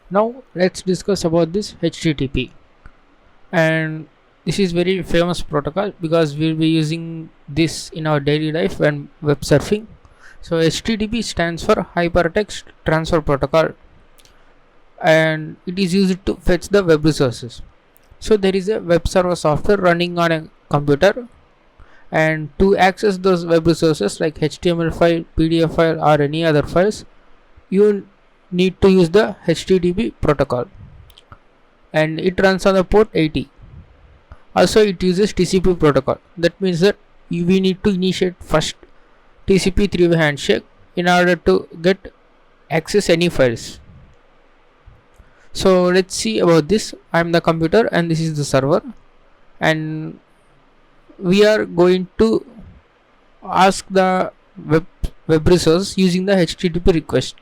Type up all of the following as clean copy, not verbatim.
Now let's discuss about this HTTP, and this is very famous protocol because we'll be using this in our daily life when web surfing. So HTTP stands for Hypertext Transfer Protocol, and it is used to fetch the web resources. So there is a web server software running on a computer, and to access those web resources like HTML file, PDF file, or any other files, you need to use the HTTP protocol, and it runs on the port 80. Also it uses TCP protocol. That means that we need to initiate first TCP three-way handshake in order to get access any files. So let's see about this. I'm the computer and this is the server, and we are going to ask the web resource using the HTTP request,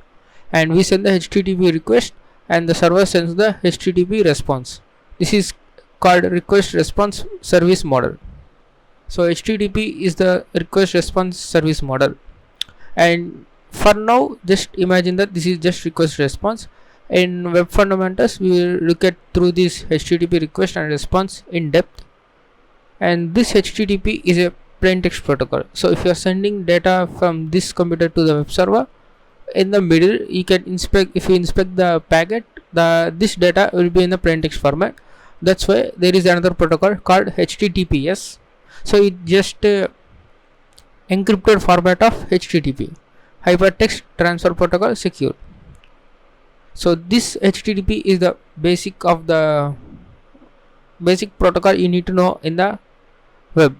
and we send the HTTP request and the server sends the HTTP response. This is called request response service model. So HTTP is the request response service model, and for now just imagine that this is just request response. In web fundamentals we will look at through this HTTP request and response in depth, and this HTTP is a plain text protocol. So if you are sending data from this computer to the web server, in the middle you can inspect, if you inspect the packet, this data will be in the plain text format. That's why there is another protocol called HTTPS. So it just encrypted format of HTTP, Hypertext Transfer Protocol Secure. So this HTTP is the basic protocol you need to know in the web.